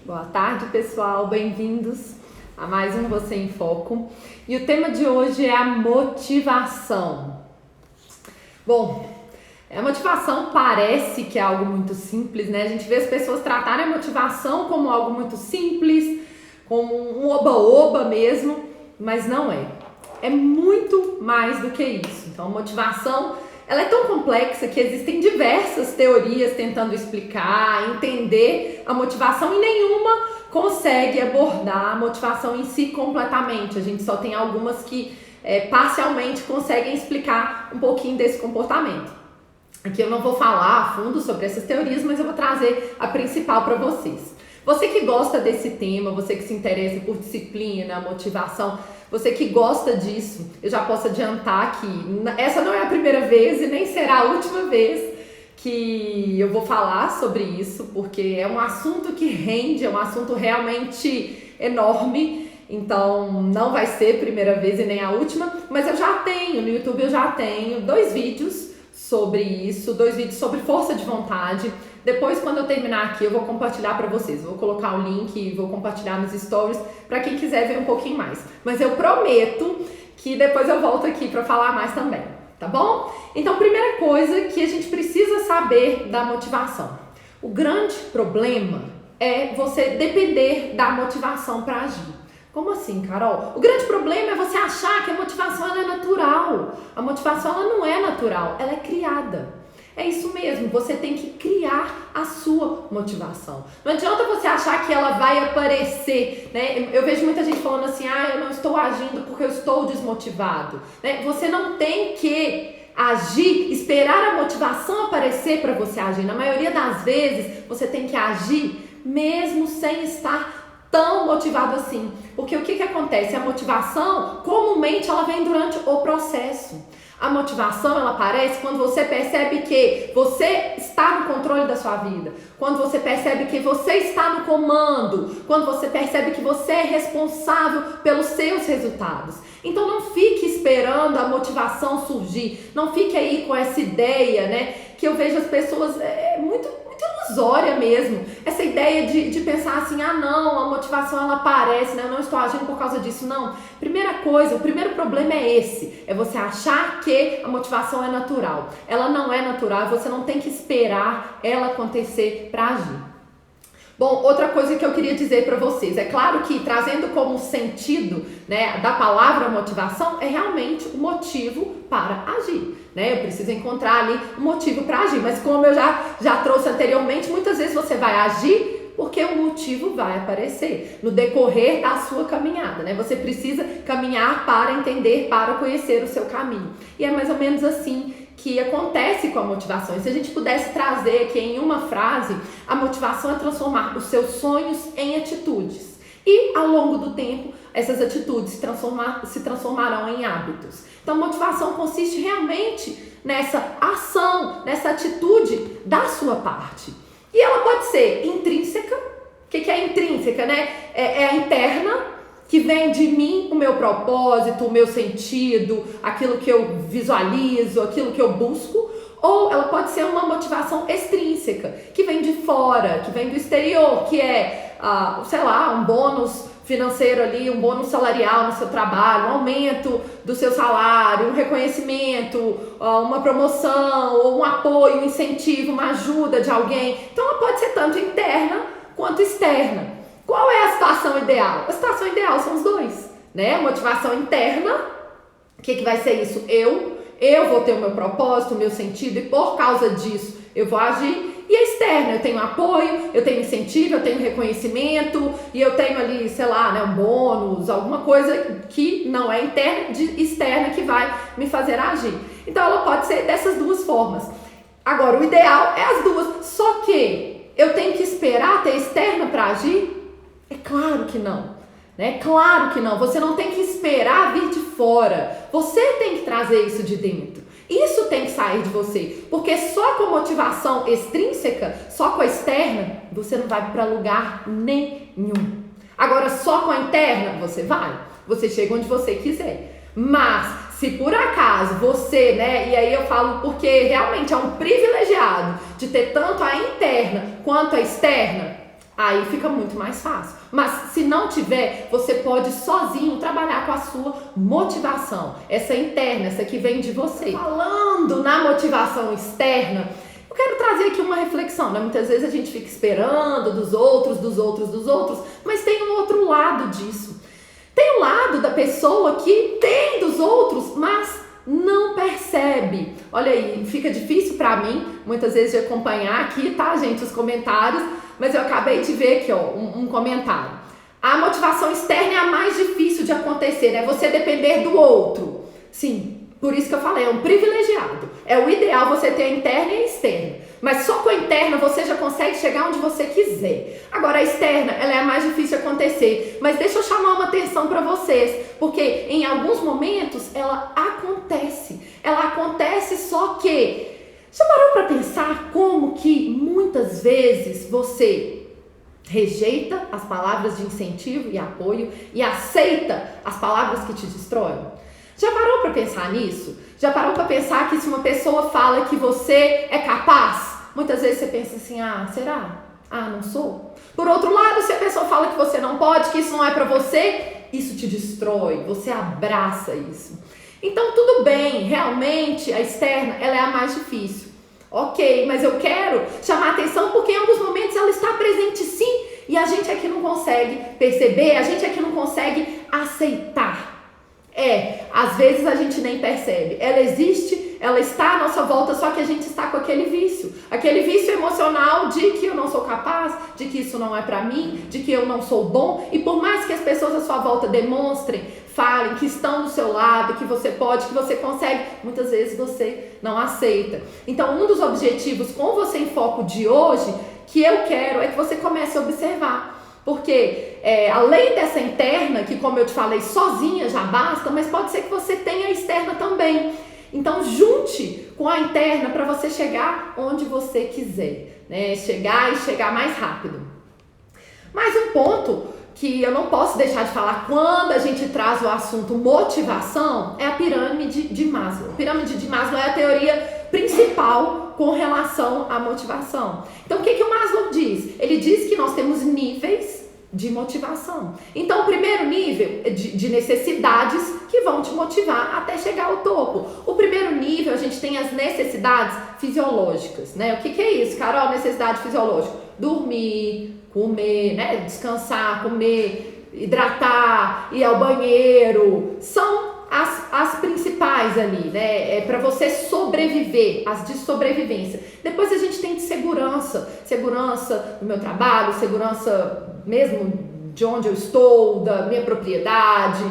Boa tarde, pessoal, bem-vindos a mais um Você em Foco. E o tema de hoje é a motivação. Bom, a motivação parece que é algo muito simples, né? A gente vê as pessoas tratarem a motivação como algo muito simples, como um oba-oba mesmo, mas não é. É muito mais do que isso. Então, a motivação, ela é tão complexa que existem diversas teorias tentando explicar, entender a motivação e nenhuma consegue abordar a motivação em si completamente. A gente só tem algumas que parcialmente conseguem explicar um pouquinho desse comportamento. Aqui eu não vou falar a fundo sobre essas teorias, mas eu vou trazer a principal para vocês. Você que gosta desse tema, você que se interessa por disciplina, motivação, você que gosta disso, eu já posso adiantar que essa não é a primeira vez e nem será a última vez que eu vou falar sobre isso, porque é um assunto que rende, é um assunto realmente enorme, então não vai ser a primeira vez e nem a última, mas eu já tenho, no YouTube eu já tenho 2 vídeos sobre isso, 2 vídeos sobre força de vontade. Depois, quando eu terminar aqui, eu vou compartilhar para vocês. Vou colocar o link e vou compartilhar nos stories para quem quiser ver um pouquinho mais. Mas eu prometo que depois eu volto aqui para falar mais também, tá bom? Então, primeira coisa que a gente precisa saber da motivação. O grande problema é você depender da motivação para agir. Como assim, Carol? O grande problema é você achar que a motivação ela é natural. A motivação ela não é natural, ela é criada. É isso mesmo, você tem que criar a sua motivação. Não adianta você achar que ela vai aparecer, né? Eu vejo muita gente falando assim, eu não estou agindo porque eu estou desmotivado. Né? Você não tem que agir, esperar a motivação aparecer para você agir. Na maioria das vezes, você tem que agir mesmo sem estar tão motivado assim. Porque o que acontece? A motivação, comumente, ela vem durante o processo. A motivação, ela aparece quando você percebe que você está no controle da sua vida, quando você percebe que você está no comando, quando você percebe que você é responsável pelos seus resultados. Então não fique esperando a motivação surgir, não fique aí com essa ideia, né, que eu vejo as pessoas muito ilusória mesmo, essa ideia de pensar assim, não, a motivação ela aparece, né? Eu não estou agindo por causa disso, não. Primeira coisa, o primeiro problema é esse, é você achar que a motivação é natural. Ela não é natural, você não tem que esperar ela acontecer para agir. Bom, outra coisa que eu queria dizer para vocês, é claro que trazendo como sentido, né, da palavra motivação, é realmente o motivo para agir, né? Eu preciso encontrar ali um motivo para agir, mas como eu já trouxe anteriormente, muitas vezes você vai agir porque o motivo vai aparecer no decorrer da sua caminhada, né? Você precisa caminhar para entender, para conhecer o seu caminho. E é mais ou menos assim que acontece com a motivação. E se a gente pudesse trazer aqui em uma frase, a motivação é transformar os seus sonhos em atitudes. E ao longo do tempo, essas atitudes se transformarão em hábitos. Então, a motivação consiste realmente nessa ação, nessa atitude da sua parte. E ela pode ser intrínseca. O que é intrínseca, né? É a interna, que vem de mim, o meu propósito, o meu sentido, aquilo que eu visualizo, aquilo que eu busco, ou ela pode ser uma motivação extrínseca, que vem de fora, que vem do exterior, que é, um bônus financeiro ali, um bônus salarial no seu trabalho, um aumento do seu salário, um reconhecimento, uma promoção, ou um apoio, um incentivo, uma ajuda de alguém. Então ela pode ser tanto interna quanto externa. Qual é a situação ideal? A situação ideal são os dois, né? A motivação interna, o que vai ser isso? Eu vou ter o meu propósito, o meu sentido, e por causa disso eu vou agir. E a externa, eu tenho apoio, eu tenho incentivo, eu tenho reconhecimento, e eu tenho ali, um bônus, alguma coisa que não é interna, externa, que vai me fazer agir. Então ela pode ser dessas duas formas. Agora, o ideal é as duas, só que eu tenho que esperar ter externa para agir? É claro que não, né? Claro que não. Você não tem que esperar vir de fora. Você tem que trazer isso de dentro. Isso tem que sair de você. Porque só com motivação extrínseca, só com a externa, você não vai para lugar nenhum. Agora, só com a interna, você vai. Você chega onde você quiser. Mas, se por acaso você, né? E aí eu falo porque realmente é um privilegiado de ter tanto a interna quanto a externa. Aí fica muito mais fácil. Mas se não tiver, você pode sozinho trabalhar com a sua motivação. Essa interna, essa que vem de você. Falando na motivação externa, eu quero trazer aqui uma reflexão, né? Muitas vezes a gente fica esperando dos outros, mas tem um outro lado disso. Tem o lado da pessoa que tem dos outros, mas não percebe. Olha aí, fica difícil pra mim, muitas vezes, de acompanhar aqui, tá, gente, os comentários, mas eu acabei de ver aqui, ó, um comentário. A motivação externa é a mais difícil de acontecer, é você depender do outro. Sim, por isso que eu falei, é um privilegiado. É o ideal você ter a interna e a externa. Mas só com a interna você já consegue chegar onde você quiser. Agora a externa, ela é a mais difícil de acontecer. Mas deixa eu chamar uma atenção para vocês, porque em alguns momentos ela acontece. Ela acontece, só que já parou para pensar como que muitas vezes você rejeita as palavras de incentivo e apoio e aceita as palavras que te destroem? Já parou para pensar nisso? Já parou para pensar que se uma pessoa fala que você é capaz, muitas vezes você pensa assim, será? Não sou? Por outro lado, se a pessoa fala que você não pode, que isso não é para você, isso te destrói, você abraça isso. Então tudo bem, realmente a externa, ela é a mais difícil. Ok, mas eu quero chamar a atenção porque em alguns momentos ela está presente sim, e a gente aqui não consegue perceber, a gente aqui não consegue aceitar. Às vezes a gente nem percebe. Ela existe, ela está à nossa volta, só que a gente está com aquele vício emocional de que eu não sou capaz, de que isso não é pra mim, de que eu não sou bom. E por mais que as pessoas à sua volta demonstrem, falem que estão do seu lado, que você pode, que você consegue, muitas vezes você não aceita. Então, um dos objetivos com Você em Foco de hoje, que eu quero, é que você comece a observar. Porque além dessa interna, que como eu te falei, sozinha já basta, mas pode ser que você tenha a externa também. Então junte com a interna para você chegar onde você quiser, né? Chegar mais rápido. Mais um ponto que eu não posso deixar de falar quando a gente traz o assunto motivação é a pirâmide de Maslow. A pirâmide de Maslow é a teoria principal com relação à motivação. Então o que o Maslow diz? Ele diz que nós temos níveis de motivação. Então o primeiro nível é de necessidades que vão te motivar até chegar ao topo. O primeiro nível, a gente tem as necessidades fisiológicas, né? O que é isso, Carol? Necessidade fisiológica: dormir, comer, né? Descansar, comer, hidratar, ir ao banheiro. São as principais ali, né? Para você sobreviver, as de sobrevivência. Depois a gente tem de segurança do meu trabalho, segurança mesmo de onde eu estou, da minha propriedade,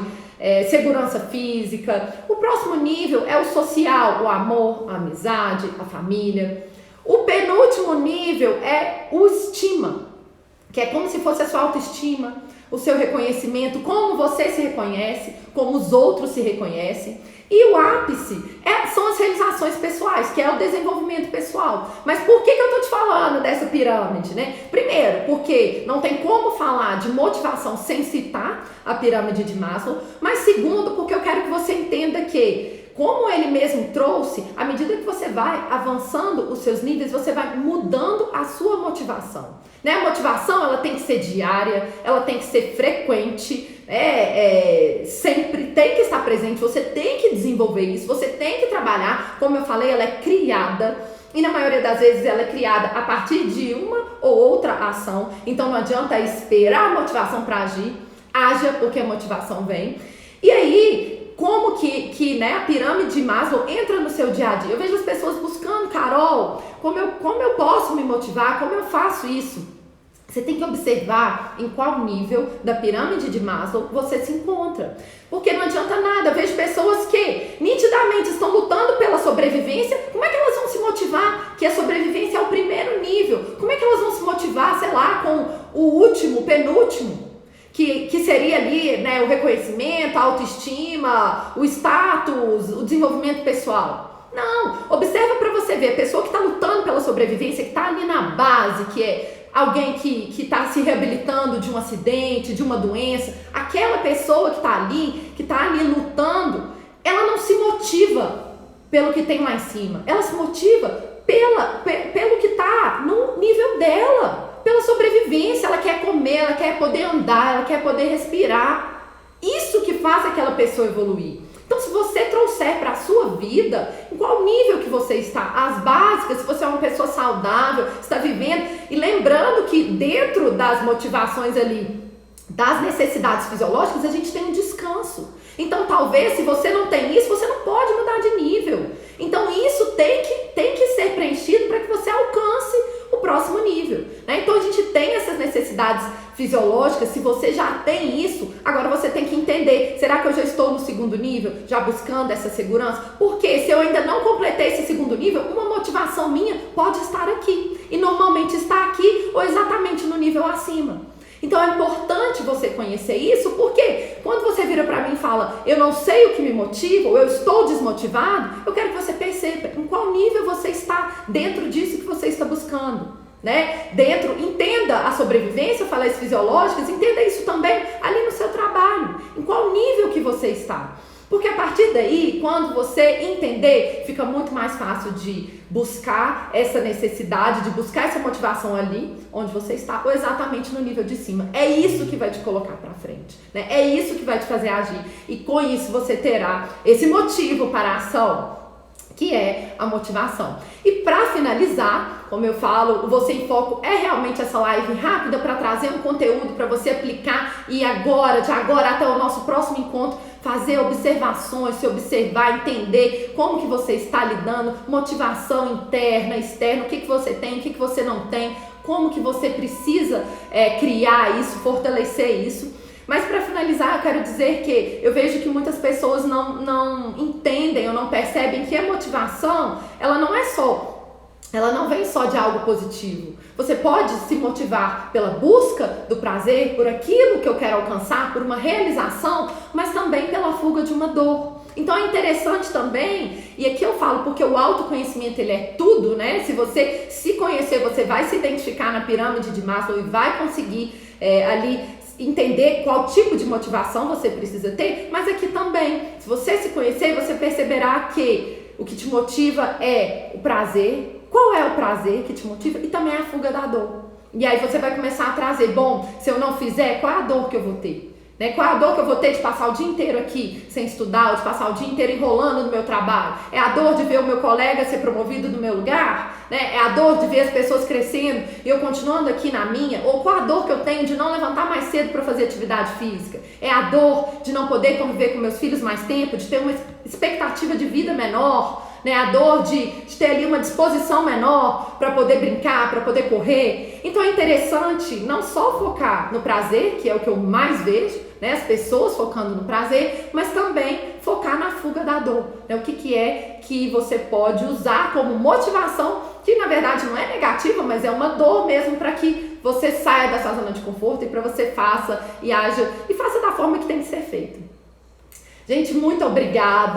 segurança física. O próximo nível é o social, o amor, a amizade, a família. O penúltimo nível é o estima, que é como se fosse a sua autoestima, o seu reconhecimento, como você se reconhece, como os outros se reconhecem. E o ápice são as realizações pessoais, que é o desenvolvimento pessoal. Mas por que eu tô te falando dessa pirâmide, né? Primeiro, porque não tem como falar de motivação sem citar a pirâmide de Maslow. Mas segundo, porque eu quero que você entenda que, como ele mesmo trouxe, à medida que você vai avançando os seus níveis, você vai mudando a sua motivação. Né? A motivação, ela tem que ser diária, ela tem que ser frequente, sempre tem que estar presente, você tem que desenvolver isso, você tem que trabalhar. Como eu falei, ela é criada, e na maioria das vezes ela é criada a partir de uma ou outra ação. Então não adianta esperar a motivação para agir, haja porque a motivação vem. E aí, como que né, a pirâmide de Maslow entra no seu dia a dia? Eu vejo as pessoas buscando: Carol, como eu posso me motivar? Como eu faço isso? Você tem que observar em qual nível da pirâmide de Maslow você se encontra. Porque não adianta nada. Eu vejo pessoas que nitidamente estão lutando pela sobrevivência. Como é que elas vão se motivar? Que a sobrevivência é o primeiro nível. Como é que elas vão se motivar, sei lá, com o último, penúltimo? Que seria ali, né, o reconhecimento, a autoestima, o status, o desenvolvimento pessoal. Não, observa para você ver, a pessoa que está lutando pela sobrevivência, que está ali na base, que é alguém que está se reabilitando de um acidente, de uma doença, aquela pessoa que está ali lutando, ela não se motiva pelo que tem lá em cima, ela se motiva pelo que está no nível dela. pela sobrevivência, ela quer comer, ela quer poder andar, ela quer poder respirar. Isso que faz aquela pessoa evoluir. Então, se você trouxer para a sua vida, em qual nível que você está, as básicas, se você é uma pessoa saudável, está vivendo, e lembrando que dentro das motivações ali, das necessidades fisiológicas, a gente tem um descanso. Então, talvez, se você não tem isso, você não pode mudar de nível. Então, isso tem que ser preenchido para que você alcance o próximo nível, né? Então, a gente tem essas necessidades fisiológicas. Se você já tem isso, agora você tem que entender, será que eu já estou no segundo nível, já buscando essa segurança? Porque se eu ainda não completei esse segundo nível, uma motivação minha pode estar aqui, e normalmente está aqui ou exatamente no nível acima. Então é importante você conhecer isso, porque quando você vira para mim e fala, eu não sei o que me motiva, ou eu estou desmotivado, eu quero que você perceba em qual nível você está dentro disso que você está buscando, né? Entenda a sobrevivência, eu falei as fisiológicas, entenda isso também ali no seu trabalho, em qual nível que você está. Porque a partir daí, quando você entender, fica muito mais fácil de buscar essa necessidade, de buscar essa motivação ali onde você está, ou exatamente no nível de cima. É isso que vai te colocar para frente, né? É isso que vai te fazer agir. E com isso você terá esse motivo para a ação, que é a motivação. E para finalizar, como eu falo, o Você em Foco é realmente essa live rápida para trazer um conteúdo para você aplicar e agora, de agora até o nosso próximo encontro, fazer observações, se observar, entender como que você está lidando, motivação interna, externa, o que você tem, o que você não tem, como que você precisa criar isso, fortalecer isso. Mas para finalizar, eu quero dizer que eu vejo que muitas pessoas não entendem ou não percebem que a motivação, ela não vem só de algo positivo. Você pode se motivar pela busca do prazer, por aquilo que eu quero alcançar, por uma realização, mas também pela fuga de uma dor. Então é interessante também, e aqui eu falo porque o autoconhecimento ele é tudo, né? Se você se conhecer, você vai se identificar na pirâmide de Maslow e vai conseguir ali entender qual tipo de motivação você precisa ter, mas aqui também, se você se conhecer, você perceberá que o que te motiva é o prazer. Qual é o prazer que te motiva? E também a fuga da dor. E aí você vai começar a trazer, bom, se eu não fizer, qual é a dor que eu vou ter? Né? Qual é a dor que eu vou ter de passar o dia inteiro aqui sem estudar, ou de passar o dia inteiro enrolando no meu trabalho? É a dor de ver o meu colega ser promovido no meu lugar? Né? É a dor de ver as pessoas crescendo e eu continuando aqui na minha? Ou qual a dor que eu tenho de não levantar mais cedo para fazer atividade física? É a dor de não poder conviver com meus filhos mais tempo, de ter uma expectativa de vida menor? Né, a dor de ter ali uma disposição menor para poder brincar, para poder correr. Então é interessante não só focar no prazer, que é o que eu mais vejo, né, as pessoas focando no prazer, mas também focar na fuga da dor. Né, o que é que você pode usar como motivação, que na verdade não é negativa, mas é uma dor mesmo para que você saia dessa zona de conforto e para você faça e haja e faça da forma que tem que ser feito. Gente, muito obrigada.